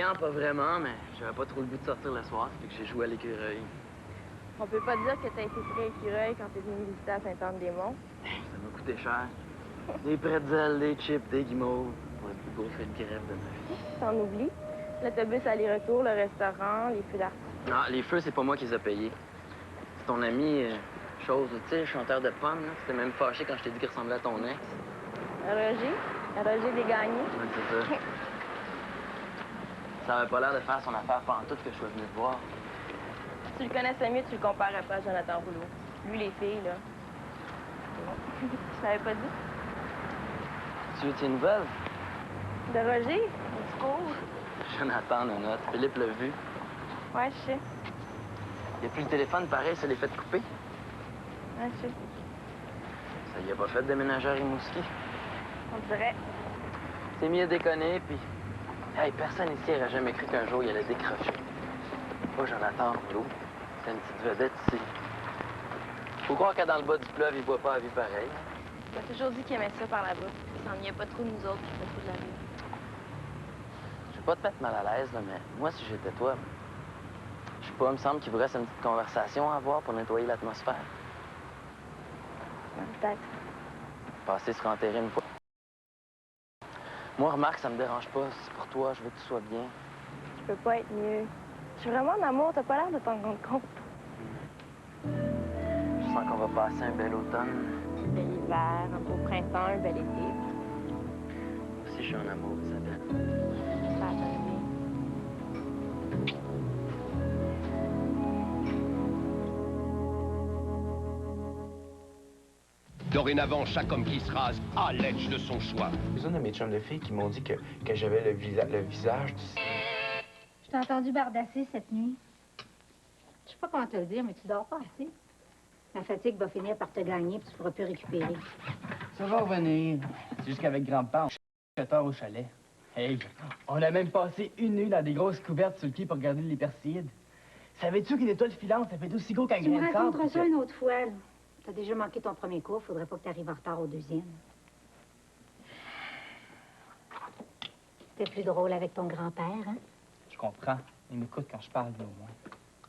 Enseignant, pas vraiment, mais j'avais pas trop le goût de sortir le soir, fait que j'ai joué à l'écureuil. On peut pas dire que t'as été très écureuil quand t'es venu me visiter à Sainte-Anne-des-Monts. Ça m'a coûté cher. Des pretzels, des chips, des guimauves. Pour le plus beau fait de grève de ma vie. T'en oublies? L'autobus aller-retour, le restaurant, les feux d'artifice. Non, les feux, c'est pas moi qui les ai payés. C'est ton ami, chose, tu sais, le chanteur de pommes, là. C'était même fâché quand je t'ai dit qu'il ressemblait à ton ex. Roger Desgagnés. Ouais, c'est ça. Ça avait pas l'air de faire son affaire pantoute que je sois venu te voir. Si tu le connaissais mieux, tu le comparerais pas à Jonathan Rouleau. Lui, les filles, là. Je t'avais pas dit. Tu veux tes nouvelles? De Roger? Au secours. Jonathan, note. Philippe l'a vu. Ouais, je sais. Il a plus le téléphone, pareil, ça l'est fait couper. Ouais, je sais. Ça y a pas fait de déménager à Rimouski. On dirait. C'est mis à déconner, puis... Hey, personne ici n'aurait jamais cru qu'un jour il allait décrocher. Pas Jonathan Rouleau. C'est une petite vedette ici. Faut croire que dans le bas du fleuve, il voit pas la vie pareille. Il m'a toujours dit qu'il aimait ça par là-bas. Il s'ennuyait pas trop de nous autres, puis beaucoup de la vie. Je vais pas te mettre mal à l'aise, là, mais moi, si j'étais toi, je sais pas, il me semble qu'il vous reste une petite conversation à avoir pour nettoyer l'atmosphère. Ouais, peut-être. Passer se renterrer une fois. Moi, remarque, ça me dérange pas. C'est pour toi, je veux que tu sois bien. Je peux pas être mieux. Je suis vraiment en amour, t'as pas l'air de t'en rendre compte. Je sens qu'on va passer un bel automne. Un bel hiver, un beau printemps, un bel été. Moi aussi, je suis en amour, Isabelle. Ça va t'arriver. Dorénavant, chaque homme qui se rase a l'edge de son choix. C'est une de mes chums de filles qui m'ont dit que j'avais le visage du... Je t'ai entendu bardasser cette nuit. Je sais pas comment te le dire, mais tu dors pas assez. La fatigue va finir par te gagner, puis tu pourras plus récupérer. Ça va revenir. C'est juste qu'avec grand-père, on 7 heures au chalet. Hey, on a même passé une nuit dans des grosses couvertes sur le quai pour regarder les Perséides. Savais-tu qu'une étoile filante, ça fait aussi gros qu'un Tu me grain de sable? raconteras ça une autre fois, là. T'as déjà manqué ton premier cours, faudrait pas que t'arrives en retard au deuxième. C'était plus drôle avec ton grand-père, hein? Je comprends. Il m'écoute quand je parle, lui, au moins.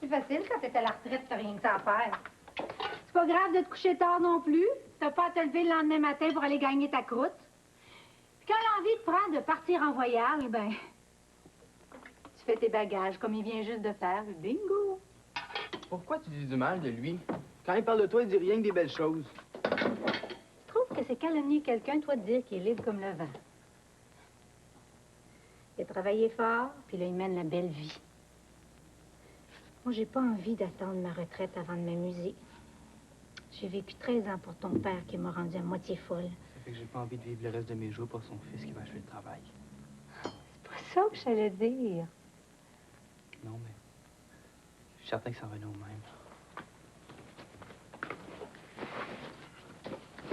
C'est facile quand t'es à la retraite, t'as rien que ça à faire. C'est pas grave de te coucher tard non plus. T'as pas à te lever le lendemain matin pour aller gagner ta croûte. Puis quand l'envie te prend de partir en voyage, ben... tu fais tes bagages comme il vient juste de faire. Bingo! Pourquoi tu dis du mal de lui? Quand il parle de toi, il dit rien que des belles choses. Je trouve que c'est calomnier quelqu'un, toi, de dire qu'il est libre comme le vent. Il a travaillé fort, puis là, il mène la belle vie. Moi, j'ai pas envie d'attendre ma retraite avant de m'amuser. J'ai vécu 13 ans pour ton père qui m'a rendue à moitié folle. Ça fait que j'ai pas envie de vivre le reste de mes jours pour son fils qui va achever le travail. C'est pas ça que j'allais dire. Non, mais je suis certain que ça revenait au même.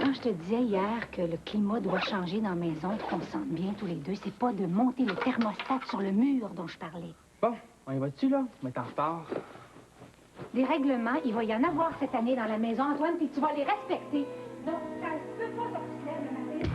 Quand je te disais hier que le climat doit changer dans la maison pour qu'on se sente bien tous les deux, c'est pas de monter le thermostat sur le mur dont je parlais. Bon, on y va-tu, là? On est en retard. Des règlements, il va y en avoir cette année dans la maison, Antoine, puis tu vas les respecter. Donc, ça ne peut pas sortir le matin.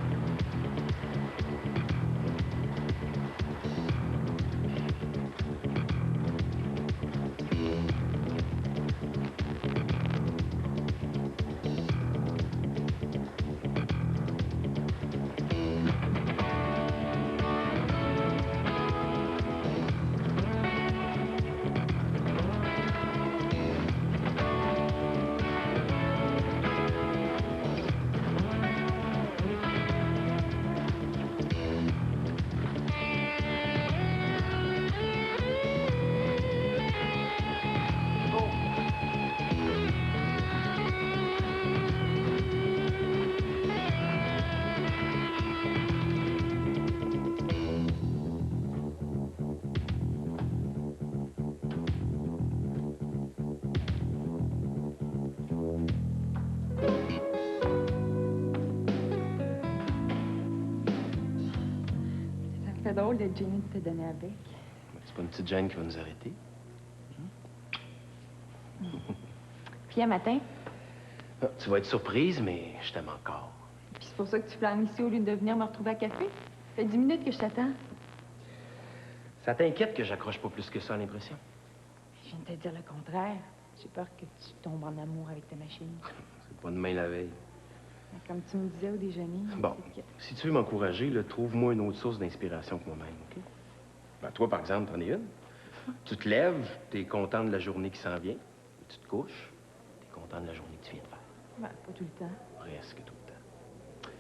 C'est drôle de Jenny de te donner avec. C'est pas une petite gêne qui va nous arrêter. Puis un matin, Ah, tu vas être surprise, mais je t'aime encore. puis c'est pour ça que tu planes ici au lieu de venir me retrouver à café. Ça fait 10 minutes que je t'attends. Ça t'inquiète que j'accroche pas plus que ça à l'impression? Je viens de te dire le contraire. J'ai peur que tu tombes en amour avec ta machine. C'est pas demain la veille. Comme tu me disais au déjeuner. Bon, si tu veux m'encourager, là, trouve-moi une autre source d'inspiration que moi-même, OK? Ben, toi, par exemple, t'en es une. Tu te lèves, t'es content de la journée qui s'en vient. Tu te couches, t'es content de la journée que tu viens de faire. Ben, pas tout le temps. Presque tout le temps.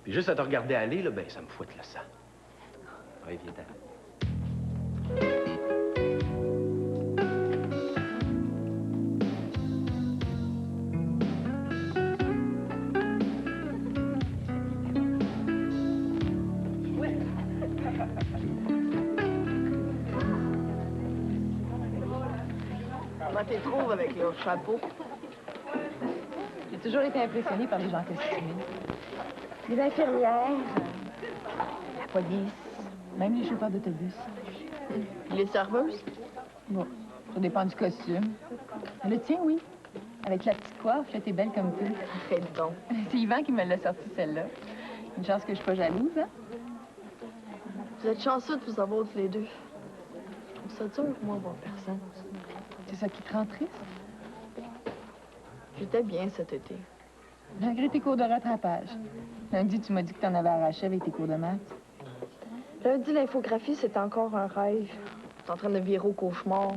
Puis juste à te regarder aller, là, ben, ça me fouette le sang. Ouais, viens-t'en. Comment t'es trouves avec le chapeau? J'ai toujours été impressionnée par les gens costumés. Les infirmières. La police, même les chauffeurs d'autobus. Les serveuses? Bon, ça dépend du costume. Le tien, oui. Avec la petite coiffe, là, t'es belle comme tout. Fais le don. C'est Yvan qui me l'a sorti, celle-là. Une chance que je suis pas jalouse, hein? Vous êtes chanceux de vous avoir tous les deux. Je trouve ça dur, moi, voir personne. C'est ça qui te rend triste? J'étais bien cet été. Malgré tes cours de rattrapage. Lundi, tu m'as dit que t'en avais arraché avec tes cours de maths. Lundi, l'infographie, c'était encore un rêve. T'es en train de virer au cauchemar.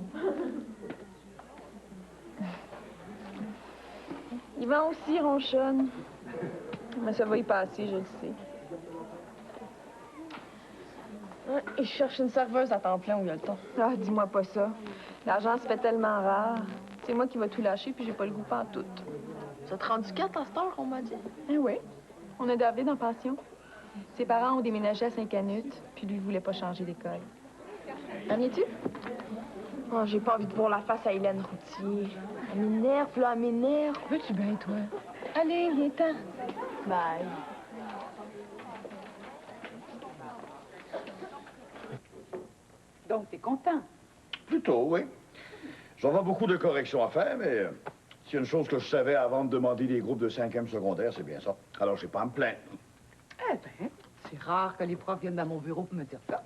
Yvan aussi ronchonne. Mais ça va y passer, je le sais. Ouais, il cherche une serveuse à temps plein où il y a le temps. Ah, dis-moi pas ça. L'argent se fait tellement rare. C'est moi qui va tout lâcher, puis j'ai pas le goût pas en tout. Ça te rend du 4 à cette heure, on m'a dit? Eh oui. On a David en pension. Ses parents ont déménagé à Saint-Canute, puis lui, il voulait pas changer d'école. En es-tu? Oh, j'ai pas envie de voir la face à Hélène Routier. Elle m'énerve, là, elle m'énerve. Veux-tu bien, toi? Allez, viens-t'en. Bye. Donc, t'es content? Plutôt, oui. Je vais avoir beaucoup de corrections à faire, mais s'il y a une chose que je savais avant de demander des groupes de 5e secondaire, c'est bien ça. Alors, j'ai pas à me plaindre. Eh bien, c'est rare que les profs viennent dans mon bureau pour me dire ça.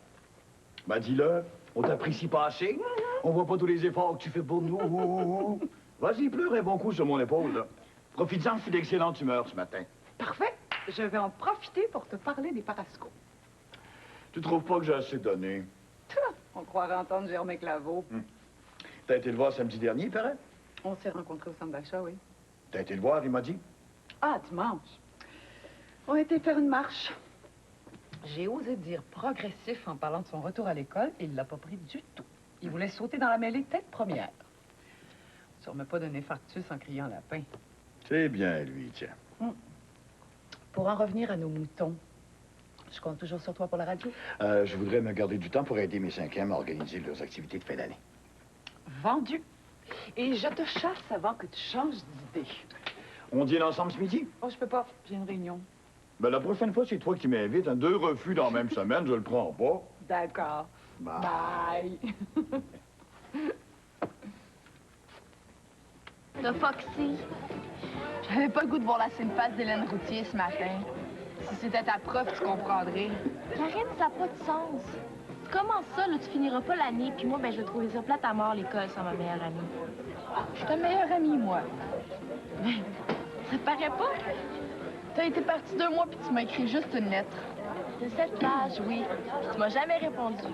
Ben, dis-le, on t'apprécie pas assez. On voit pas tous les efforts que tu fais pour nous. Vas-y, pleure un bon coup sur mon épaule, là. Profites-en, je suis d'excellente humeur ce matin. Parfait. Je vais en profiter pour te parler des parascos. Tu trouves pas que j'ai assez donné? On croirait entendre Germain Claveau. T'as été le voir samedi dernier, il paraît? On s'est rencontrés au centre d'achat, oui. T'as été le voir, il m'a dit? Ah, dimanche. On a été faire une marche. J'ai osé dire progressif en parlant de son retour à l'école et il l'a pas pris du tout. Il voulait sauter dans la mêlée tête première. On se remet pas d'un infarctus en criant lapin. C'est bien, lui, tiens. Pour en revenir à nos moutons, je compte toujours sur toi pour la radio. Je voudrais me garder du temps pour aider mes 5e à organiser leurs activités de fin d'année. Vendu. Et je te chasse avant que tu changes d'idée. On dîne ensemble ce midi? Oh, je peux pas. J'ai une réunion. Ben, la prochaine fois, c'est toi qui m'invites. 2 refus dans la même semaine, je le prends pas. D'accord. Bye. De Foxy. J'avais pas le goût de voir la face d'Hélène Routier ce matin. Si c'était ta prof, tu comprendrais. Karine, ça n'a pas de sens. Comment ça, là, tu finiras pas l'année, puis moi, ben, je vais trouver ça plate à mort, l'école, sans ma meilleure amie. Je suis ta meilleure amie, moi. Ça te paraît pas? T'as été partie 2 mois, puis tu m'as écrit juste une lettre. De cette plage, oui. Puis tu m'as jamais répondu.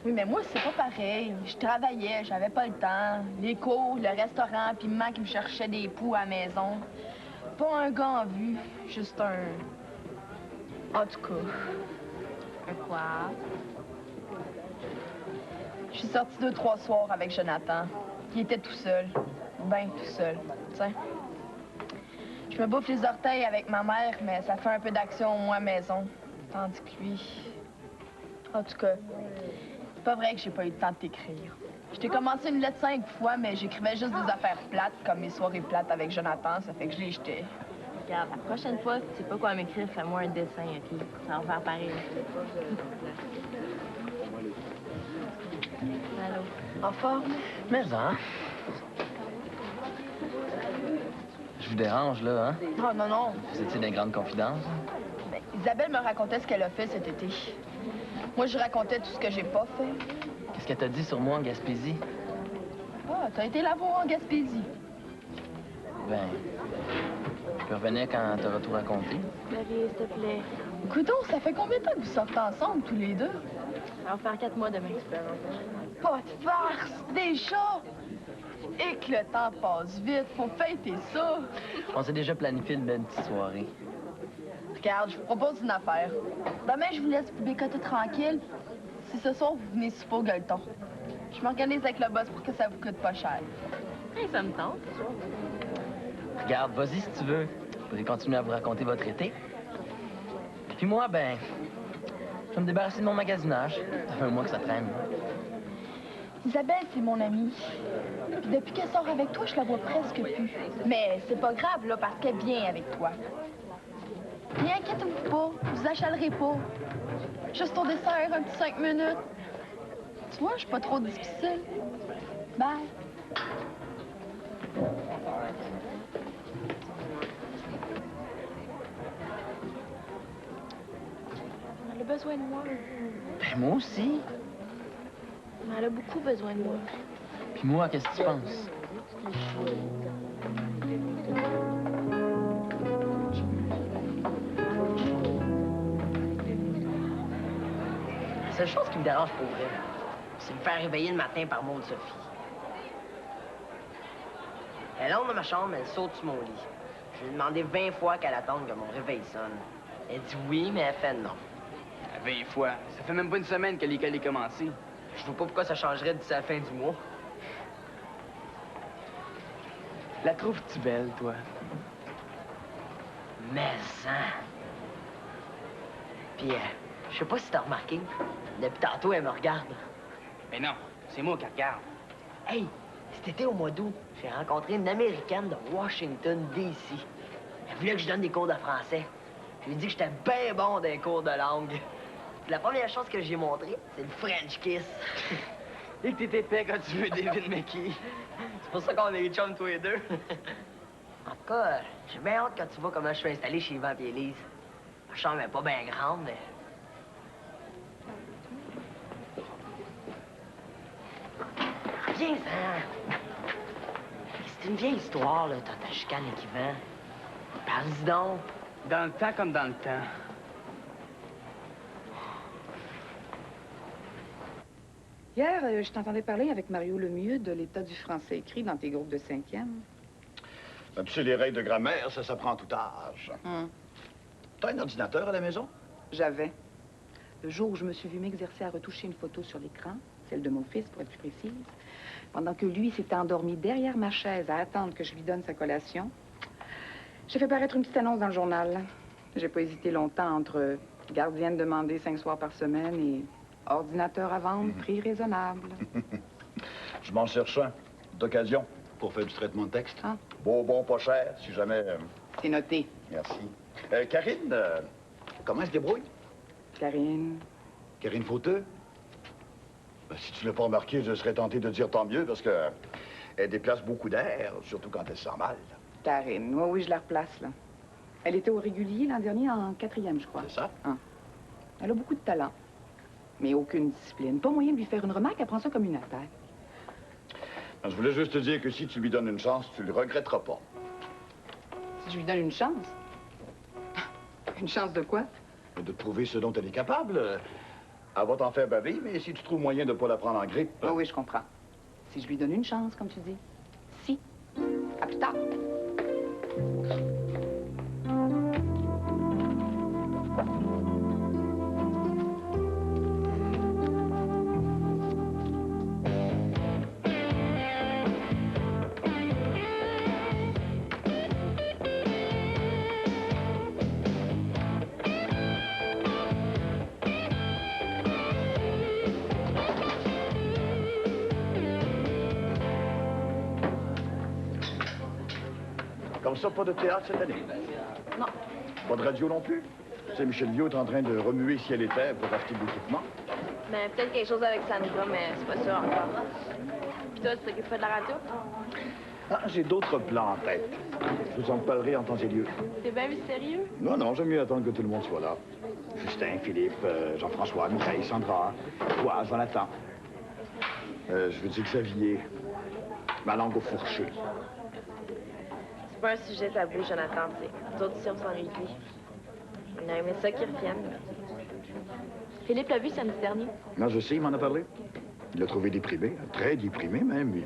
Oui, mais moi, c'est pas pareil. Je travaillais, j'avais pas le temps. Les cours, le restaurant, puis maman qui me cherchait des poux à la maison. Pas un gars en vue, juste un... En tout cas... Un quoi? Je suis sortie 2-3 soirs avec Jonathan. Il était tout seul. Ben tout seul, tiens. Je me bouffe les orteils avec ma mère, mais ça fait un peu d'action au moins à la maison. Tandis que lui... En tout cas, c'est pas vrai que j'ai pas eu le temps de t'écrire. Je t'ai commencé une lettre 5 fois, mais j'écrivais juste des affaires plates, comme mes soirées plates avec Jonathan, ça fait que je l'ai jeté. Regarde, la prochaine fois, si tu sais pas quoi m'écrire, fais-moi un dessin, OK? Ça va faire pareil. Allô? En forme? Mais hein? Je vous dérange, là, hein? Oh non, non. Vous étiez dans les grandes confidences? Ben, Isabelle me racontait ce qu'elle a fait cet été. Moi, je racontais tout ce que j'ai pas fait. Qu'est-ce qu'elle t'a dit sur moi en Gaspésie? Ah, t'as été là-bas en Gaspésie. Ben, je peux revenir quand t'auras tout raconté. Marie, s'il te plaît. Coudon, ça fait combien de temps que vous sortez ensemble, tous les deux? Ça va faire 4 mois demain. Pas de farce! Des chats! Et que le temps passe vite, faut fêter ça! On s'est déjà planifié une belle petite soirée. Regarde, je vous propose une affaire. Demain, je vous laisse vous bécoter tranquille. Si ce soir, vous venez souper au gueuleton. Je m'organise avec le boss pour que ça vous coûte pas cher. Hey, ça me tente. Regarde, vas-y si tu veux. Vous pouvez continuer à vous raconter votre été. Puis moi, ben, je vais me débarrasser de mon magasinage. Ça fait un mois que ça traîne. Isabelle, c'est mon amie. Puis depuis qu'elle sort avec toi, je la vois presque plus. Mais c'est pas grave, là, parce qu'elle est bien avec toi. Puis inquiétez-vous pas, vous achalerez pas. Juste au dessert, un petit 5 minutes. Tu vois, je suis pas trop difficile. Bye. Elle a besoin de moi. Ben, moi aussi. Elle a beaucoup besoin de moi. Puis moi, qu'est-ce que tu penses? La seule chose qui me dérange pour vrai, c'est de me faire réveiller le matin par Maud Sophie. Elle entre dans ma chambre, elle saute sur mon lit. Je lui ai demandé 20 fois qu'elle attende que mon réveil sonne. Elle dit oui, mais elle fait non. 20 fois. Ça fait même pas une semaine que l'école est commencée. Je vois pas pourquoi ça changerait d'ici la fin du mois. La trouves-tu belle, toi? Mais ça. Puis, je sais pas si t'as remarqué, depuis tantôt, elle me regarde. Mais non, c'est moi qui regarde. Hey, cet été au mois d'août, j'ai rencontré une Américaine de Washington, D.C. Elle voulait que je donne des cours de français. Je lui ai dit que j'étais bien bon dans les cours de langue. Puis la première chose que j'ai montrée, c'est le French kiss. Et que t'es épais quand tu veux David Mickey. C'est pour ça qu'on est chums tous les deux. En tout cas, j'ai bien hâte quand tu vois comment je suis installé chez Yvan et Élise. Ma chambre est pas bien grande, mais... Viens, ça. C'est une vieille histoire, là, ta chicane avec Yvan. Parle-y donc. Dans le temps comme dans le temps. Hier, je t'entendais parler avec Mario Lemieux de l'état du français écrit dans tes groupes de 5e. Ben, tu sais, les règles de grammaire, ça s'apprend à tout âge. T'as un ordinateur à la maison? J'avais. Le jour où je me suis vue m'exercer à retoucher une photo sur l'écran, celle de mon fils, pour être plus précise, pendant que lui s'était endormi derrière ma chaise à attendre que je lui donne sa collation, j'ai fait paraître une petite annonce dans le journal. J'ai pas hésité longtemps entre gardienne demandée 5 soirs par semaine et ordinateur à vendre, prix raisonnable. Je m'en cherche un, d'occasion, pour faire du traitement de texte. Ah. Bon, pas cher, si jamais... C'est noté. Merci. Karine, comment elle se débrouille? Karine. Karine Fauteux? Ben, si tu l'as pas remarqué, je serais tenté de dire tant mieux, parce que elle déplace beaucoup d'air, surtout quand elle se sent mal. Karine, oui, je la replace, là. Elle était au régulier l'an dernier en 4e, je crois. C'est ça? Ah. Elle a beaucoup de talent, mais aucune discipline. Pas moyen de lui faire une remarque, elle prend ça comme une attaque. Ben, je voulais juste te dire que si tu lui donnes une chance, tu le regretteras pas. Si je lui donne une chance? Une chance de quoi? De prouver ce dont elle est capable. Elle va t'en faire baver, mais si tu trouves moyen de ne pas la prendre en grippe... Oh, oui, je comprends. Si je lui donne une chance, comme tu dis. Si. À plus tard. Comme ça, pas de théâtre cette année? Non. Pas de radio non plus? Tu sais, Michel Viau est en train de remuer ciel et terre pour acheter de l'équipement. Mais peut-être quelque chose avec Sandra, mais c'est pas sûr encore. Puis toi, tu t'occupes pas de la radio? Ah, j'ai d'autres plans en tête. Je vous en parlerai en temps et lieu. T'es bien mystérieux? Non, non, j'aime mieux attendre que tout le monde soit là. Justin, Philippe, Jean-François, Mireille, Sandra, toi, Jonathan. Je veux dire Xavier. Ma langue au fourché. C'est pas un sujet tabou, Jonathan, tu sais. Nous autres, ici, on s'ennuie de lui. On a aimé ça qu'il revienne. Philippe l'a vu samedi dernier. Non, je sais, il m'en a parlé. Il l'a trouvé déprimé, très déprimé même.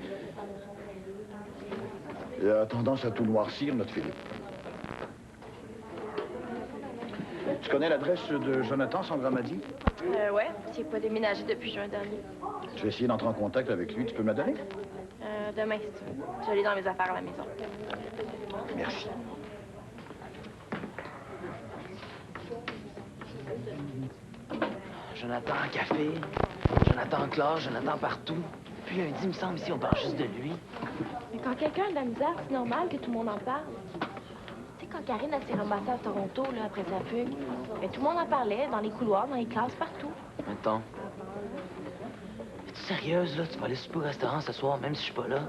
Il a tendance à tout noircir, notre Philippe. Tu connais l'adresse de Jonathan, Sandra m'a dit? Ouais, il n'a pas déménagé depuis juin dernier. Je vais essayer d'entrer en contact avec lui. Tu peux me la donner? Demain, si tu veux. Je vais aller dans mes affaires à la maison. Merci. Jonathan en café, Jonathan en classe, Jonathan partout. Puis lundi, il me semble, ici, on parle juste de lui. Mais quand quelqu'un a de la misère, c'est normal que tout le monde en parle. Tu sais, quand Karine elle s'est ramassée à Toronto, là, après sa fugue, mais tout le monde en parlait, dans les couloirs, dans les classes, partout. Mettons. Es-tu sérieuse, là? Tu vas aller souper au restaurant ce soir, même si je suis pas là?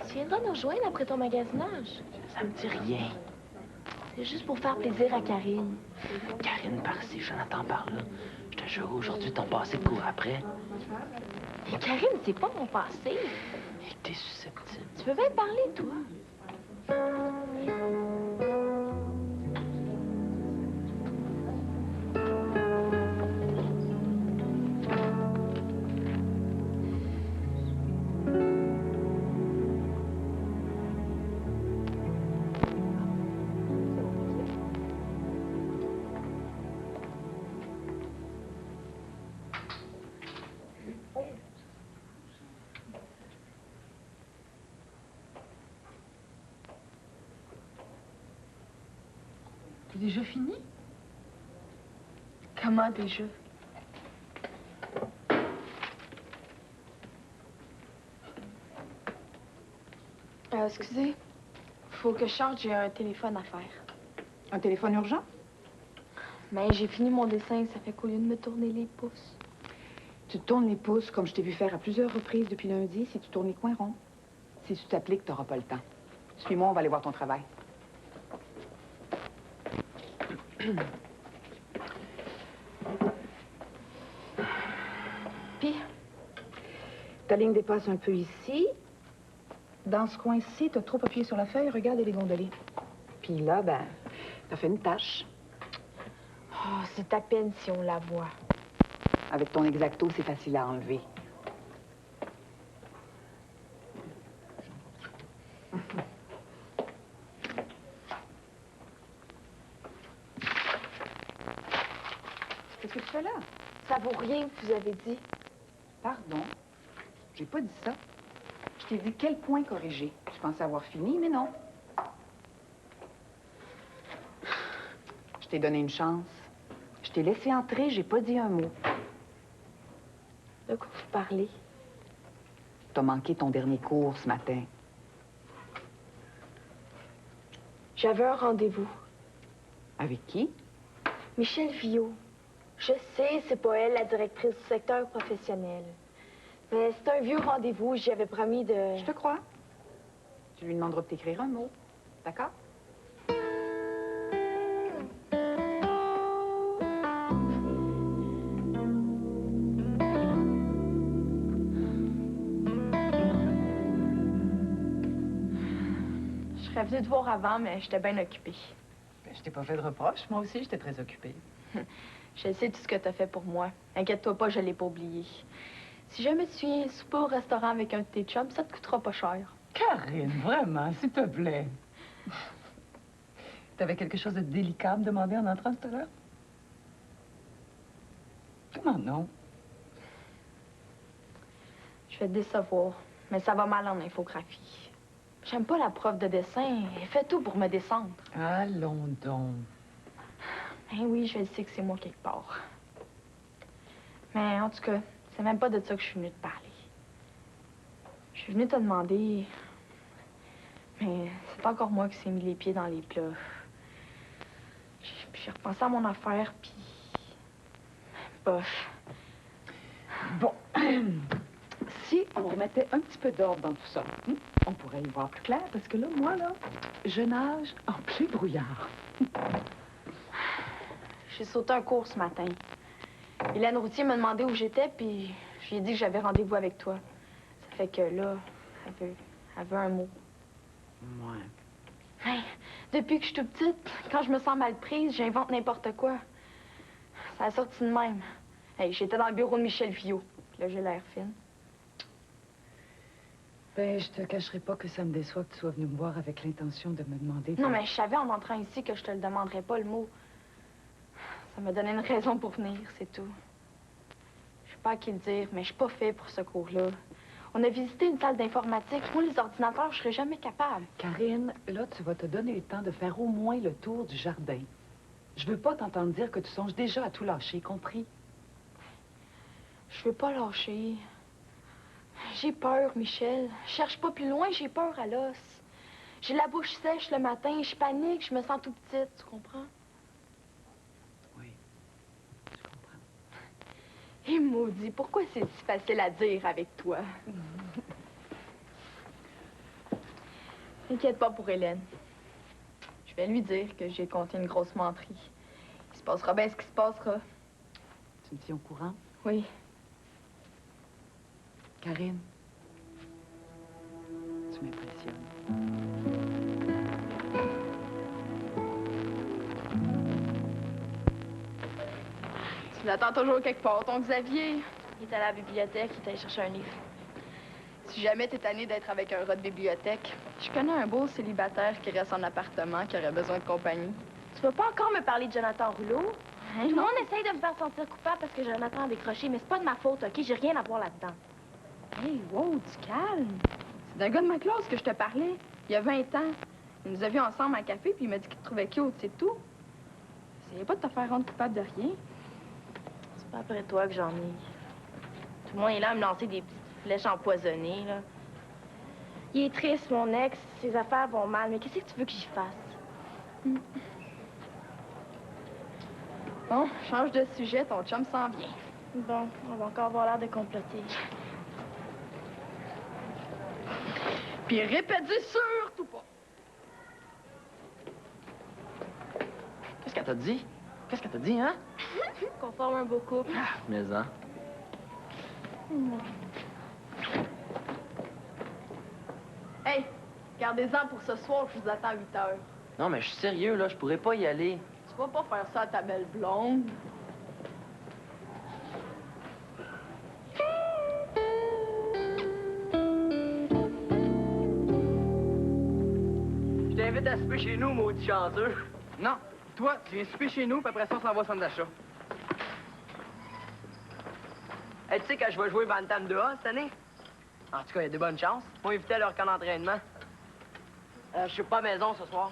Tu viendras nous rejoindre après ton magasinage. Ça me dit rien. C'est juste pour faire plaisir à Karine. Karine par-ci, Jonathan par-là. Je te jure, aujourd'hui, ton passé court après. Mais Karine, c'est pas mon passé. Et t'es susceptible. Tu veux bien parler, toi? C'est déjà fini? Comment déjà? Excusez, faut que je sorte, j'ai un téléphone à faire. Un téléphone urgent? Mais j'ai fini mon dessin, ça fait qu'au lieu de me tourner les pouces. Tu te tournes les pouces, comme je t'ai vu faire à plusieurs reprises depuis lundi, si tu tournes les coins ronds. Si tu t'appliques, tu n'auras pas le temps. Suis-moi, on va aller voir ton travail. Puis? Ta ligne dépasse un peu ici. Dans ce coin-ci, t'as trop appuyé sur la feuille, regarde, elle est gondolée. Puis là, ben, t'as fait une tache. Oh, c'est à peine si on la voit. Avec ton exacto, c'est facile à enlever. Qu'est-ce que tu fais là? Ça vaut rien, vous avez dit. Pardon? J'ai pas dit ça. Je t'ai dit quel point corriger. Je pensais avoir fini, mais non. Je t'ai donné une chance. Je t'ai laissé entrer, j'ai pas dit un mot. De quoi vous parlez? T'as manqué ton dernier cours ce matin. J'avais un rendez-vous. Avec qui? Michel Viau. Je sais, c'est pas elle, la directrice du secteur professionnel. Mais c'est un vieux rendez-vous, j'y avais promis de... Je te crois. Tu lui demanderas de t'écrire un mot. D'accord? Je serais venue te voir avant, mais j'étais bien occupée. Ben, je t'ai pas fait de reproche. Moi aussi, j'étais très occupée. Je sais tout ce que t'as fait pour moi. Inquiète-toi pas, je l'ai pas oublié. Si jamais tu viens souper au restaurant avec un de tes chums, ça te coûtera pas cher. Karine, vraiment, s'il te plaît. T'avais quelque chose de délicat à me demander en entrant tout à l'heure? Comment non? Je vais te décevoir, mais ça va mal en infographie. J'aime pas la prof de dessin. Elle fait tout pour me descendre. Allons donc. Ben oui, je le sais que c'est moi quelque part. Mais en tout cas, c'est même pas de ça que je suis venue te parler. Je suis venue te demander... Mais c'est encore moi qui s'ai mis les pieds dans les plats. J'ai repensé à mon affaire, puis... Bof. Bon. Si on remettait un petit peu d'ordre dans tout ça. On pourrait y voir plus clair, parce que là, moi, là, je nage en plein brouillard. J'ai sauté un cours ce matin. Hélène Routier m'a demandé où j'étais, puis je lui ai dit que j'avais rendez-vous avec toi. Ça fait que là, elle veut un mot. Ouais. Hey, depuis que je suis toute petite, quand je me sens mal prise, j'invente n'importe quoi. Ça a sorti de même. Hey, j'étais dans le bureau de Michel Viau. Puis là, j'ai l'air fine. Ben, je te cacherai pas que ça me déçoit que tu sois venu me voir avec l'intention de me demander... Non, mais je savais en entrant ici que je te le demanderais pas, le mot. Ça m'a donné une raison pour venir, c'est tout. Je sais pas à qui le dire, mais je suis pas fait pour ce cours-là. On a visité une salle d'informatique. Moi, les ordinateurs, je serais jamais capable. Karine, là, tu vas te donner le temps de faire au moins le tour du jardin. Je veux pas t'entendre dire que tu songes déjà à tout lâcher, compris? Je veux pas lâcher. J'ai peur, Michel. Je cherche pas plus loin, j'ai peur à l'os. J'ai la bouche sèche le matin, je panique, je me sens tout petite, tu comprends? Oui, je comprends. Et maudit, pourquoi c'est si facile à dire avec toi? T'inquiète pas pour Hélène. Je vais lui dire que j'ai compté une grosse menterie. Il se passera bien ce qui se passera. Tu me tiens au courant? Oui. Karine, tu m'impressionnes. Tu l'attends toujours quelque part, ton Xavier. Il est à la bibliothèque, il est allé chercher un livre. Si jamais t'es tanné d'être avec un rat de bibliothèque, je connais un beau célibataire qui reste en appartement, qui aurait besoin de compagnie. Tu vas pas encore me parler de Jonathan Rouleau? Hein, Tout le non? monde essaye de me faire sentir coupable parce que Jonathan a décroché, mais c'est pas de ma faute, OK? J'ai rien à voir là-dedans. Hey, wow, tu calmes. C'est d'un gars de ma classe que je te parlais. Il y a 20 ans. Il nous a vus ensemble à un café, puis il m'a dit qu'il te trouvait cute, c'est tout. Essayez pas de te faire rendre coupable de rien. C'est pas après toi que j'en ai. Tout le monde est là à me lancer des petites flèches empoisonnées, là. Il est triste, mon ex. Ses affaires vont mal, mais qu'est-ce que tu veux que j'y fasse? Bon, change de sujet, ton chum s'en vient. Bon, on va encore avoir l'air de comploter. Puis répète-y surtout pas. Qu'est-ce qu'elle t'a dit? Qu'est-ce qu'elle t'a dit, hein? Qu'on forme un beau couple. Mais hein? Hey, gardez-en pour ce soir, je vous attends à 8 heures. Non, mais je suis sérieux, là. Je pourrais pas y aller. Tu vas pas faire ça à ta belle blonde. Je t'invite à souper chez nous, maudit chanceux. Non, toi, tu viens souper chez nous, puis après ça, on s'en va au centre d'achat. Hey, tu sais, quand je vais jouer Bantam 2A cette année? En tout cas, il y a de bonnes chances. Ils m'ont invité à leur camp d'entraînement. Je suis pas à la maison ce soir.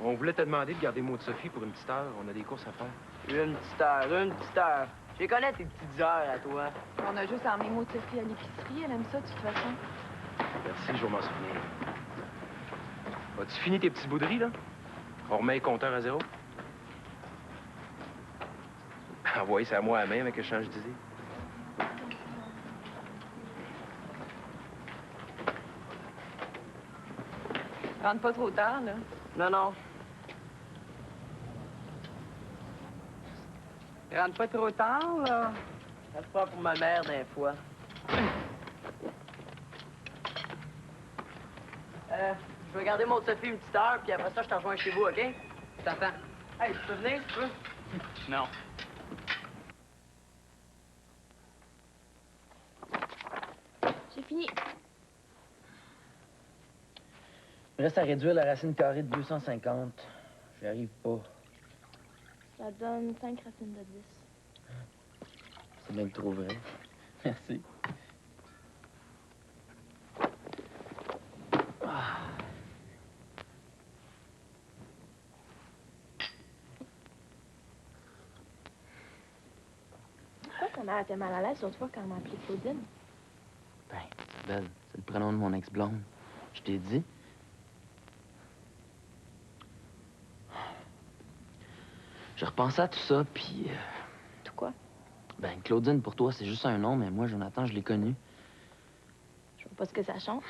On voulait te demander de garder Maud Sophie pour une petite heure. On a des courses à faire. Une petite heure, une petite heure. Je les connais, tes petites heures à toi. On a juste emmené Maud Sophie à l'épicerie. Elle aime ça, de toute façon. Merci, je vais m'en souvenir. As-tu fini tes petites bouderies, là? On remet les compteurs à zéro? Envoyez ça à moi à même avec que je change d'idée. Rentre pas trop tard, là. Non, non. Rentre pas trop tard, là. Ça se passe pour ma mère d'un fois. Je vais garder mon Sophie une petite heure, puis après ça, je te rejoins chez vous, OK? Je t'attends. Hey, tu peux venir, si tu veux? Non. J'ai fini. Il reste à réduire la racine carrée de 250. J'y arrive pas. Ça donne 5 racines de 10. C'est même trop vrai. Merci. Pourquoi ta mère était mal à l'aise l'autre fois quand elle m'a appelé Claudine? Ben, Isabelle, c'est le prénom de mon ex-blonde. Je t'ai dit. J'ai repensé à tout ça, puis... Tout quoi? Ben, Claudine, pour toi, c'est juste un nom, mais moi, Jonathan, je l'ai connu. Faut pas ce que ça change.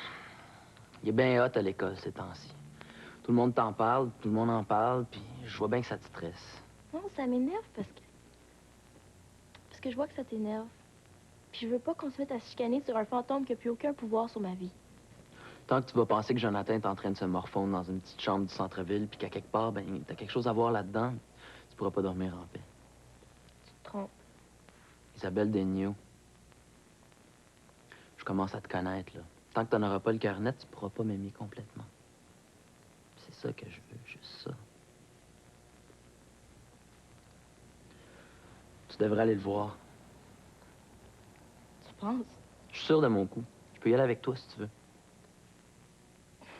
Il est bien hot à l'école ces temps-ci. Tout le monde t'en parle, tout le monde en parle, puis je vois bien que ça te stresse. Non, ça m'énerve parce que je vois que ça t'énerve. Puis je veux pas qu'on se mette à se chicaner sur un fantôme qui a plus aucun pouvoir sur ma vie. Tant que tu vas penser que Jonathan est en train de se morfondre dans une petite chambre du centre-ville, puis qu'à quelque part, ben, t'as quelque chose à voir là-dedans, tu pourras pas dormir en paix. Tu te trompes. Isabelle Daigneault. Je commence à te connaître, là. Tant que t'en auras pas le cœur net, tu pourras pas m'aimer complètement. C'est ça que je veux, juste ça. Tu devrais aller le voir. Tu penses? Je suis sûr de mon coup. Je peux y aller avec toi si tu veux.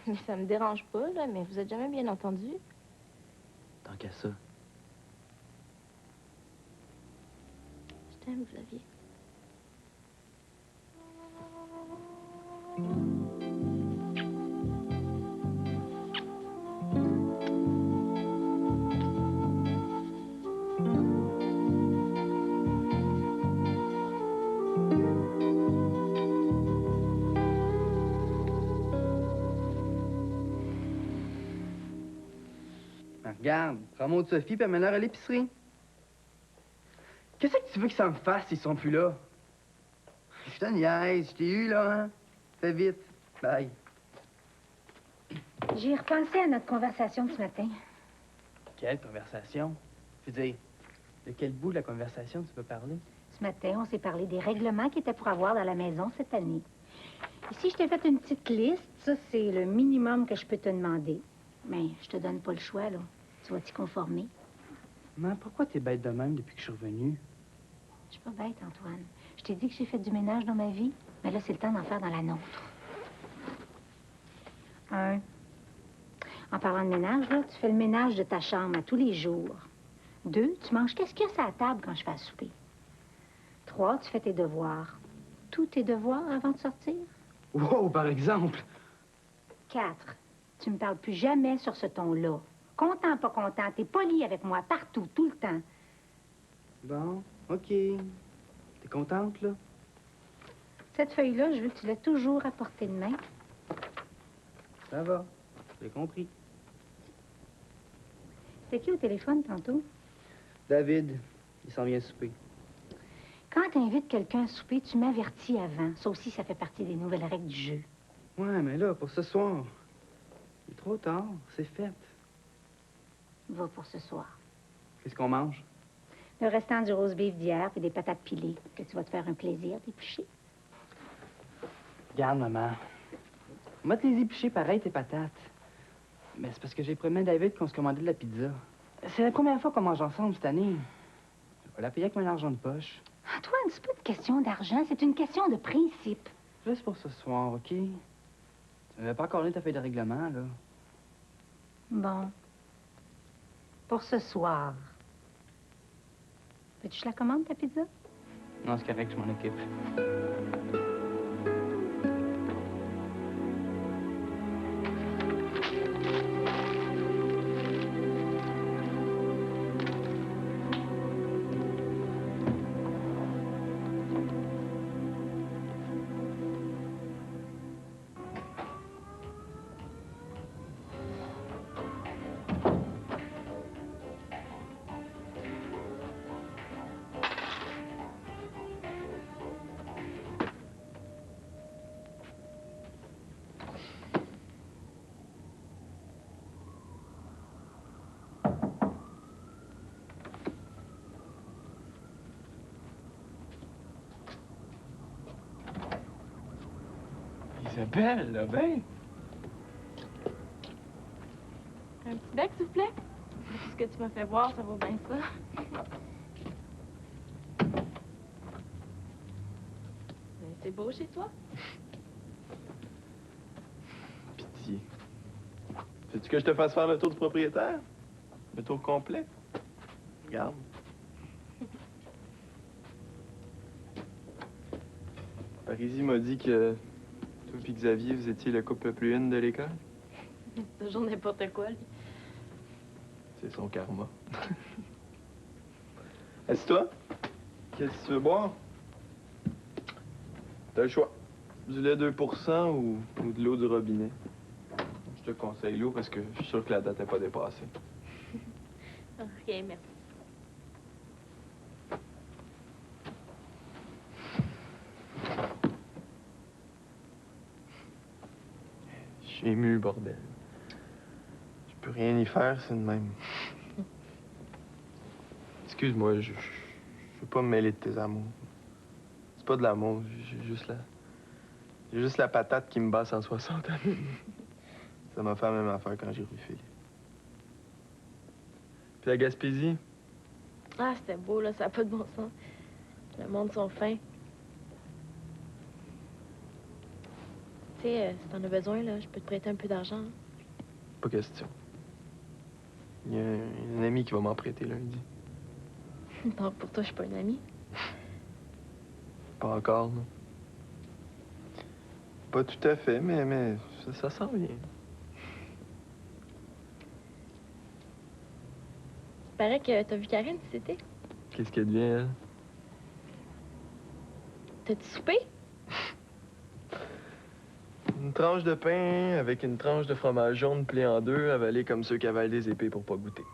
Mais ça me dérange pas, là, mais vous êtes jamais bien entendu. Tant qu'à ça. Je t'aime, Xavier. Regarde, prends Maud Sophie puis amène-leur à l'épicerie. Qu'est-ce que tu veux qu'ils s'en fassent s'ils sont plus là? Je te niaise, je t'ai eu, là, hein? Fais vite. Bye. J'ai repensé à notre conversation de ce matin. Quelle conversation? Je veux dire, de quel bout de la conversation tu peux parler? Ce matin, on s'est parlé des règlements qu'il était pour avoir dans la maison cette année. Ici, je t'ai fait une petite liste. Ça, c'est le minimum que je peux te demander. Mais je te donne pas le choix, là. Tu vas t'y conformer. Mais pourquoi t'es bête de même depuis que je suis revenu? Je suis pas bête, Antoine. Je t'ai dit que j'ai fait du ménage dans ma vie, mais là, c'est le temps d'en faire dans la nôtre. 1. En parlant de ménage, là, tu fais le ménage de ta chambre à tous les jours. 2. Tu manges qu'est-ce qu'il y a sur la table quand je fais à souper. 3. Tu fais tes devoirs. Tous tes devoirs avant de sortir. Wow, par exemple! 4. Tu me parles plus jamais sur ce ton-là. Content, pas content, t'es poli avec moi partout, tout le temps. Bon, OK. T'es contente, là? Cette feuille-là, je veux que tu l'aies toujours à portée de main. Ça va. J'ai compris. C'est qui au téléphone tantôt? David, il s'en vient souper. Quand t'invites quelqu'un à souper, tu m'avertis avant. Ça aussi, ça fait partie des nouvelles règles du jeu. Ouais, mais là, pour ce soir, il est trop tard. C'est fait. Va pour ce soir. Qu'est-ce qu'on mange? Le restant du rose beef d'hier puis des patates pilées que tu vas te faire un plaisir d'éplucher. Regarde, maman. On va te les éplucher pareil, tes patates. Mais c'est parce que j'ai promis à David qu'on se commandait de la pizza. C'est la première fois qu'on mange ensemble cette année. Je vais la payer avec mon argent de poche. Antoine, c'est pas une question d'argent, c'est une question de principe. Juste pour ce soir, OK? Tu m'avais pas encore lu ta feuille de règlement, là. Bon. Pour ce soir. Veux-tu que je la commande, ta pizza? Non, c'est correct, je m'en occupe. Isabelle, là, ben! Un petit bec, s'il vous plaît? Tout ce que tu m'as fait voir, ça vaut bien ça. Ben, c'est beau chez toi? Pitié. Veux-tu que je te fasse faire le tour du propriétaire? Le tour complet? Regarde. Parisie m'a dit que toi et Xavier, vous étiez le couple le plus in de l'école. C'est toujours n'importe quoi, lui. C'est son karma. Assis-toi. Qu'est-ce que tu veux boire? T'as le choix. Du lait 2% ou de l'eau du robinet? Je te conseille l'eau parce que je suis sûr que la date n'est pas dépassée. OK, merci. Je suis ému, bordel. Je peux rien y faire, c'est de même. Excuse-moi, je veux pas me mêler de tes amours. C'est pas de l'amour, j'ai juste la patate qui me bat 160 années. Ça m'a fait la même affaire quand j'ai revu Philippe. Puis la Gaspésie? Ah, c'était beau, là, ça n'a pas de bon sens. Le monde sont fins. Tu sais, si t'en as besoin, là, je peux te prêter un peu d'argent. Pas question. Il y a un ami qui va m'en prêter lundi. Donc, pour toi, je suis pas une amie. Pas encore, non. Pas tout à fait, mais ça s'en vient. Il paraît que t'as vu Karine cet été. Qu'est-ce qu'elle devient, elle? T'as-tu soupé? Une tranche de pain avec une tranche de fromage jaune pliée en deux, avalée comme ceux qui avalent des épées pour pas goûter.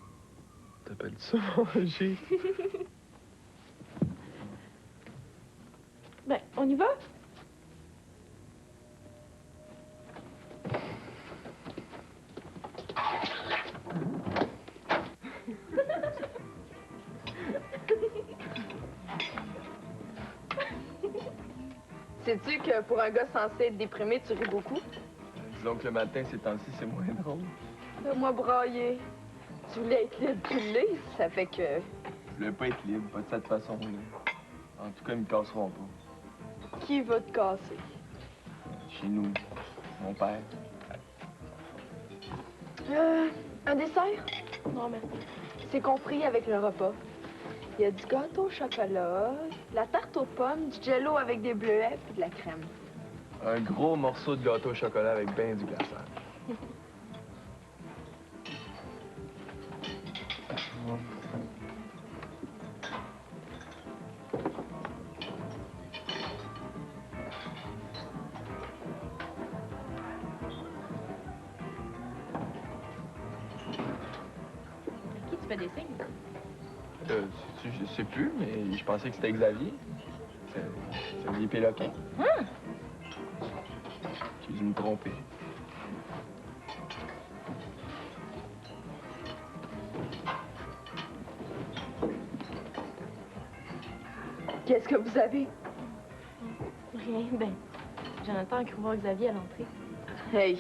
T'appelles ça manger? Ben, on y va? Sais-tu que pour un gars censé être déprimé, tu ris beaucoup? Disons que le matin, ces temps-ci, c'est moins drôle. Fais-moi brailler. Tu voulais être libre, tu l'es. Ça fait que... Je voulais pas être libre, pas de cette façon-là. En tout cas, ils me casseront pas. Qui va te casser? Chez nous, mon père. Un dessert? Non, merci. C'est compris avec le repas. Il y a du gâteau au chocolat, de la tarte aux pommes, du jello avec des bleuets puis de la crème. Un gros morceau de gâteau au chocolat avec ben du glaçage. À qui tu fais des signes? Je sais plus, mais je pensais que c'était Xavier. C'est Xavier Péloquin. Hein? J'ai dû me tromper. Qu'est-ce que vous avez? Rien, ben. Jonathan a cru voir Xavier à l'entrée. Hey,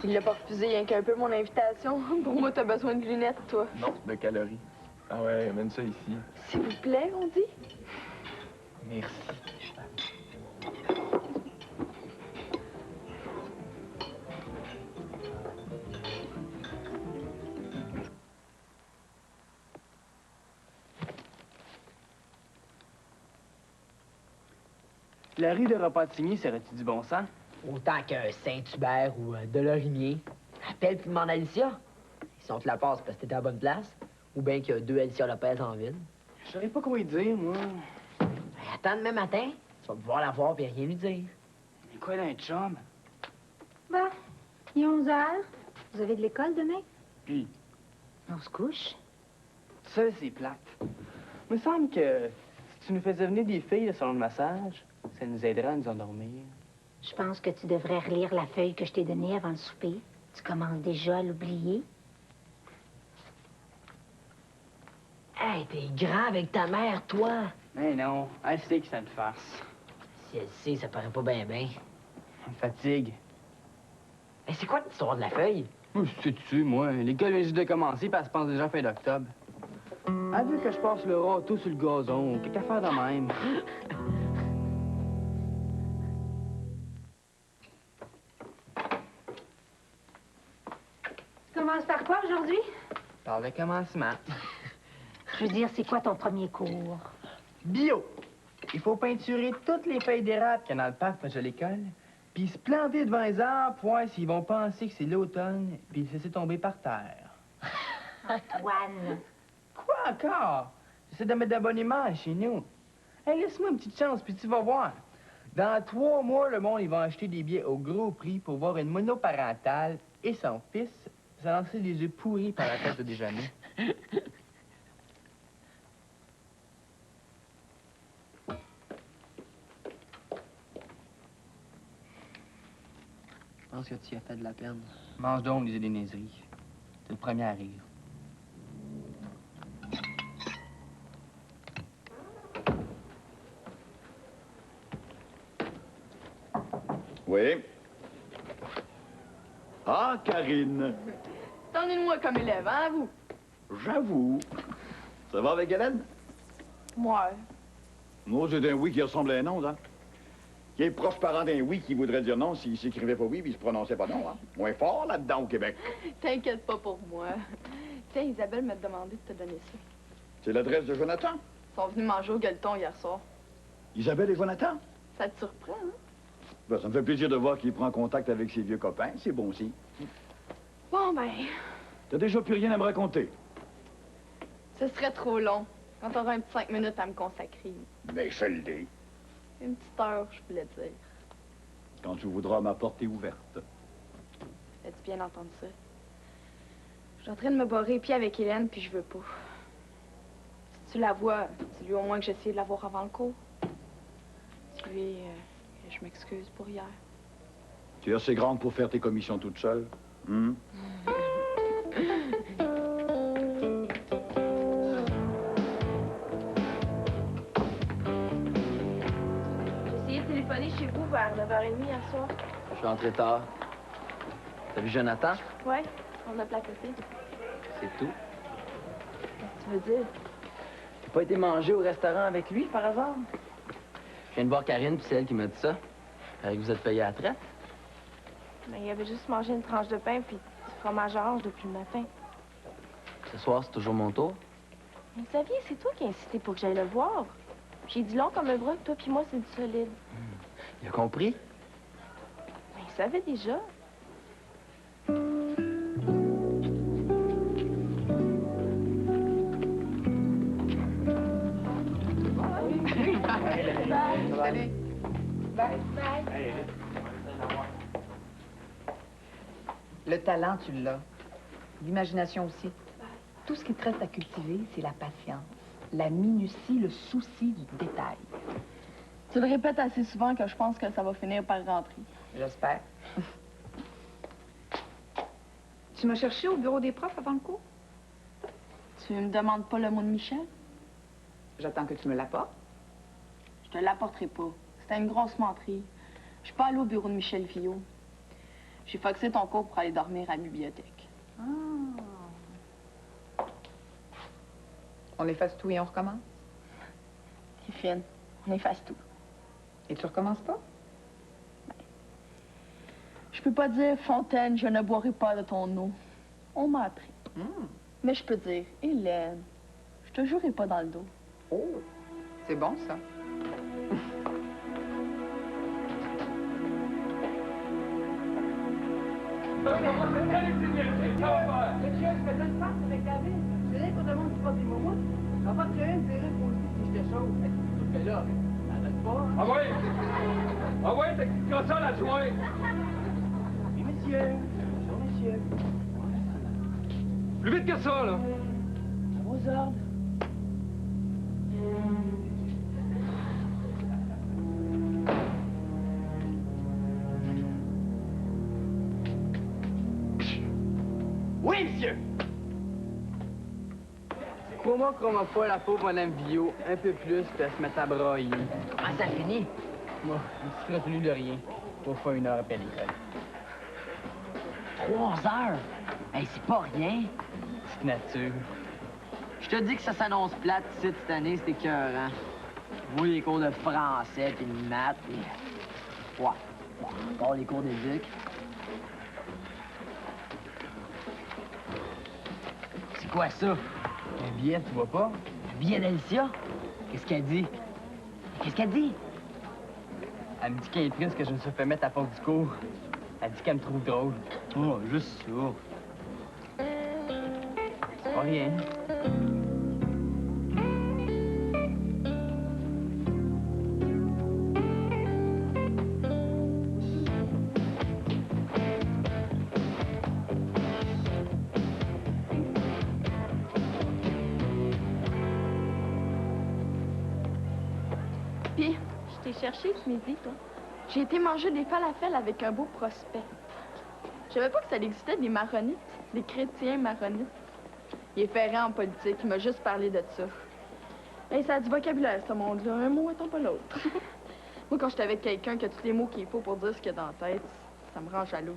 il l'a pas refusé rien qu'un peu mon invitation. Pour moi, t'as besoin de lunettes, toi. Non, de calories. Ah ouais, amène ça ici. S'il vous plaît, on dit? Merci. La rue de Repentigny serait-tu du bon sens? Autant qu'un Saint-Hubert ou de Lorimier. Appelle puis demande à Alicia. Ils sont te la passe parce que t'étais à la bonne place. Ou bien qu'il y a 2 Alicia Lopez en ville. Je saurais pas quoi lui dire, moi. Ben, attends demain matin. Tu vas pouvoir la voir et rien lui dire. Mais quoi, d'un chum? Bon, il est 11 heures. Vous avez de l'école demain? Puis, On se couche. ça, c'est plate. Il me semble que si tu nous faisais venir des filles au salon de massage, ça nous aiderait à nous endormir. Je pense que tu devrais relire la feuille que je t'ai donnée avant le souper. Tu commences déjà à l'oublier. Hey, t'es grand avec ta mère, toi. Mais non, elle sait que c'est une farce. Si elle sait, ça paraît pas bien, bien. On me fatigue. Mais c'est quoi l'histoire de la feuille? Sais-tu, moi, l'école vient juste de commencer, puis elle se pense déjà fin d'octobre. Elle veut que je passe le râteau sur le gazon, ou quelque affaire de même. Tu commences par quoi aujourd'hui? Par le commencement. Je veux dire, c'est quoi ton premier cours? Bio. Il faut peinturer toutes les feuilles d'érable qu'il y a dans le parc près de l'école, puis se planter devant les arbres pour voir s'ils vont penser que c'est l'automne, puis se laisser tomber par terre. Antoine. Quoi encore? J'essaie de mettre de la bonne image chez nous. Hey, laisse-moi une petite chance, puis tu vas voir. Dans 3 mois, le monde, ils vont acheter des billets au gros prix pour voir une monoparentale et son fils se lancer des œufs pourris par la tête au déjeuner. Je pense que tu as fait de la peine. Mange donc, lisez des niaiseries. T'es le premier à rire. Oui. Ah, Karine. T'en es de moi comme élève, hein, vous? J'avoue. Ça va avec Hélène? Moi. Moi, c'est un oui qui ressemble à un non, hein? Qui est proche parent d'un oui qui voudrait dire non s'il s'écrivait pas oui puis il se prononçait pas non, hein? Moins fort là-dedans au Québec. T'inquiète pas pour moi. Tiens, Isabelle m'a demandé de te donner ça. C'est l'adresse de Jonathan? Ils sont venus manger au gueuleton hier soir. Isabelle et Jonathan? Ça te surprend, hein? Ben, ça me fait plaisir de voir qu'il prend contact avec ses vieux copains. C'est bon aussi. Bon, ben, T'as déjà plus rien à me raconter. ce serait trop long. Quand t'auras un petit 5 minutes à me consacrer. Mais je le dis. Une petite heure, je voulais dire. Quand tu voudras, ma porte est ouverte. As-tu bien entendu ça? Je suis en train de me barrer les pieds avec Hélène, puis je veux pas. Si tu la vois, dis-lui au moins que j'essaie de la voir avant le cours. Dis-lui que je m'excuse pour hier. Tu es assez grande pour faire tes commissions toute seule? Hum? J'ai essayé de téléphoner chez vous vers 9h30 hier soir. Je suis rentré tard. T'as vu Jonathan? Ouais, on a placoté. C'est tout. Qu'est-ce que tu veux dire? T'as pas été manger au restaurant avec lui, par hasard? Je viens de voir Karine, puis c'est elle qui m'a dit ça. Paraît que vous êtes payé à la traite. Mais il avait juste mangé une tranche de pain puis du fromage orange depuis le matin. Ce soir, c'est toujours mon tour. Mais Xavier, c'est toi qui as insisté pour que j'aille le voir. J'ai dit long comme un bras que toi puis moi, c'est du solide. Il a compris? Mais il savait déjà. Salut. Bye. Bye. Le talent, tu l'as. L'imagination aussi. Tout ce qui te reste à cultiver, c'est la patience, la minutie, le souci du détail. Tu le répètes assez souvent que je pense que ça va finir par rentrer. J'espère. Tu m'as cherché au bureau des profs avant le cours? Tu me demandes pas le mot de Michel? J'attends que tu me l'apportes. Je te l'apporterai pas. C'était une grosse menterie. Je suis pas allée au bureau de Michel Villot. J'ai foxé ton cours pour aller dormir à la bibliothèque. Ah. On efface tout et on recommence? C'est fine. On efface tout. Et tu recommences pas? Je peux pas dire, Fontaine, je ne boirai pas de ton eau. On m'a appris. Mais je peux dire, Hélène, je te jouerai pas dans le dos. Oh, c'est bon, ça. Ah ouais! Ah ouais, t'as quitté ça la joie! Oui, monsieur. Bonjour, monsieur. Plus vite que ça, là! À vos ordres. Oui, monsieur! Crois-moi qu'on m'a pas la pauvre Madame Villot un peu plus, puis elle se met à brailler. Ah, ça finit? Moi, je suis retenu de rien. Pour faire 1 heure après l'école. 3 heures? Hey, c'est pas rien. C'est nature. Je te dis que ça s'annonce plate ici cette année, c'est écœurant. Moi, les cours de français puis de maths, puis... Ouais. Bon, encore les cours d'éduc. C'est quoi ça? Un billet, tu vois pas? Un billet d'Alicia? Qu'est-ce qu'elle dit? Qu'est-ce qu'elle dit? Elle me dit qu'elle est triste que je me suis fait mettre à porte du cours. Elle dit qu'elle me trouve drôle. Oh, juste ça. C'est pas rien. Puis, Je t'ai cherché ce midi, toi. j'ai été manger des falafels avec un beau prospect. Je savais pas que ça existait des maronites, des chrétiens maronites. Il est ferré en politique, il m'a juste parlé de ça. Hey, ça a du vocabulaire, ce monde-là. Un mot attend pas l'autre. Moi, quand j'étais avec quelqu'un qui a tous les mots qu'il faut pour dire ce qu'il y a dans la tête, ça me rend jalouse.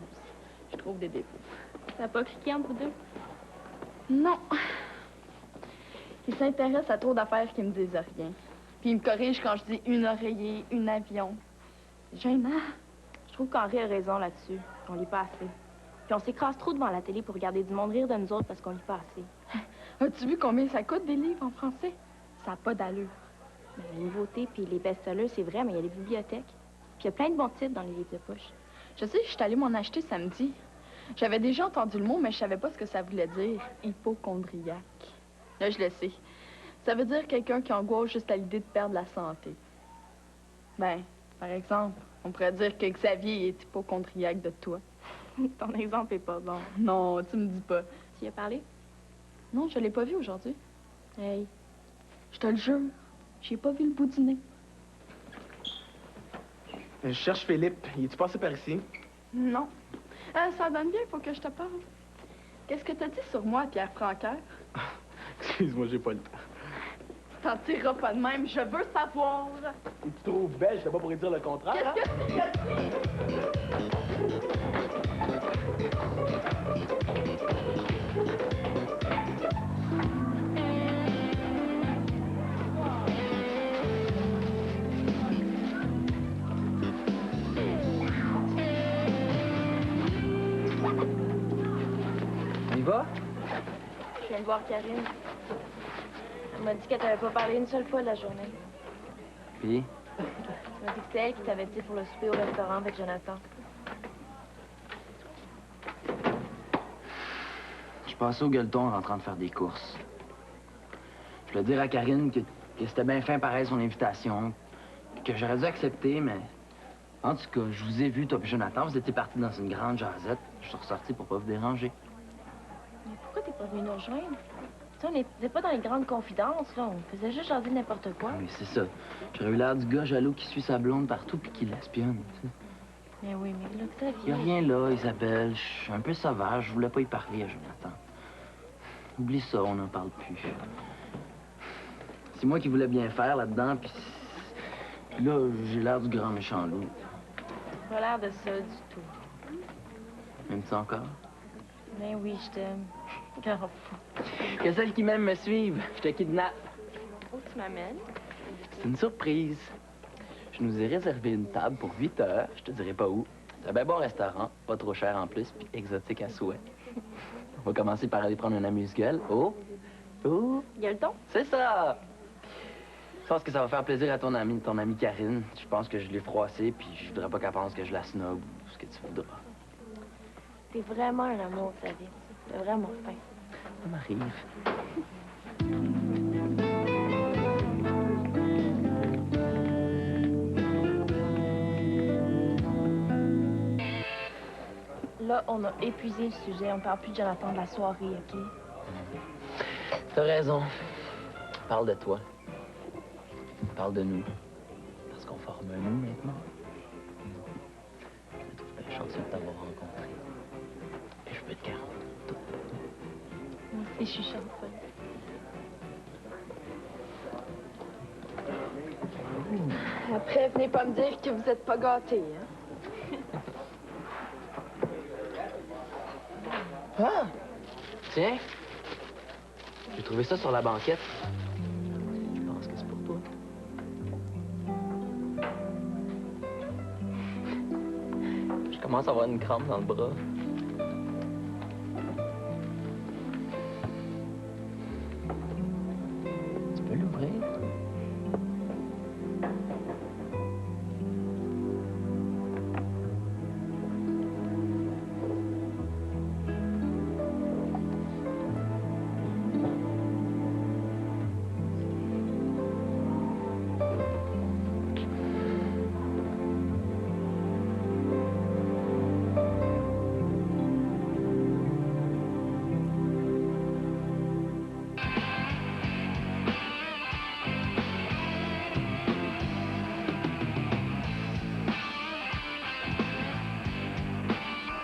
Je trouve des défauts. T'as pas cliqué entre vous deux? Non. Il s'intéresse à trop d'affaires qui me disent rien. Puis il me corrige quand je dis une oreiller, une avion. C'est gênant. Je trouve qu'Henri a raison là-dessus. On lit pas assez. Puis on s'écrase trop devant la télé pour regarder du monde rire de nous autres parce qu'on lit pas assez. As-tu vu combien ça coûte des livres en français? Ça n'a pas d'allure. Mais les nouveautés puis les best-sellers, c'est vrai, mais il y a les bibliothèques. Puis il y a plein de bons titres dans les livres de poche. Je sais, je suis allée m'en acheter samedi. J'avais déjà entendu le mot, mais je savais pas ce que ça voulait dire. Hypochondriaque. Là, je le sais. Ça veut dire quelqu'un qui angoisse juste à l'idée de perdre la santé. Ben, par exemple, on pourrait dire que Xavier est hypochondriaque de toi. Ton exemple est pas bon. Non, tu me dis pas. Tu y as parlé? Non, je l'ai pas vu aujourd'hui. Hey. Je te le jure, j'ai pas vu le bout du nez. Je cherche Philippe. Il est-tu passé par ici? Non. Ça donne bien, faut que je te parle. Qu'est-ce que t'as dit sur moi, Pierre Franqueur? Excuse-moi, j'ai pas le temps. T'en tireras pas de même, je veux savoir. Tu te trouves belle, je t'ai pas pour dire le contraire, Qu'est-ce que tu as dit? On y va? Je viens de voir Karine. Elle m'a dit qu'elle t'avait pas parlé une seule fois de la journée. Puis? Elle m'a dit que c'est elle qui t'avait dit pour le souper au restaurant avec Jonathan. Je passais au gueuleton en rentrant de faire des courses. Je voulais dire à Karine que c'était bien fin pareil son invitation, que j'aurais dû accepter, mais... En tout cas, je vous ai vu, toi et Jonathan, vous étiez partis dans une grande jasette. Je suis ressorti pour pas vous déranger. Mais pourquoi t'es pas venu nous rejoindre? Tu sais, on n'était pas dans les grandes confidences, là. On faisait juste jaser n'importe quoi. Oui, c'est ça. J'aurais eu l'air du gars jaloux qui suit sa blonde partout puis qui l'espionne, tu sais. Mais oui, mais là, que ça Y a rien là, Isabelle. Je suis un peu sauvage. Je voulais pas y parler à Jonathan. Oublie ça, on n'en parle plus. C'est moi qui voulais bien faire là-dedans, puis là, j'ai l'air du grand méchant loup. Pas l'air de ça du tout. M'aimes-tu encore? Mais oui, je t'aime. Grand fou. Que celle qui m'aime me suive. Je te kidnappe. Où tu m'amènes? C'est une surprise. Je nous ai réservé une table pour 8 heures. Je te dirai pas où. C'est un bien bon restaurant, pas trop cher en plus, puis exotique à souhait. On va commencer par aller prendre un amuse-gueule. Oh! Oh! Gueuleton? C'est ça! Je pense que ça va faire plaisir à ton amie Karine. Je pense que je l'ai froissée, puis je voudrais pas qu'elle pense que je la snob ou ce que tu voudras. T'es vraiment un amour, Xavier. T'es vraiment fin. Ça m'arrive. Là, on a épuisé le sujet. On parle plus de Jonathan de la soirée, OK? T'as raison. Parle de toi. Parle de nous. Parce qu'on forme un nous maintenant. Je me trouve bien chanceux de t'avoir rencontré. Et je peux te garantir tout. Moi aussi, je suis chanceuse. Après, venez pas me dire que vous êtes pas gâtés, hein? Ah! Tiens! J'ai trouvé ça sur la banquette. Je pense que c'est pour toi. Je commence à avoir une crampe dans le bras.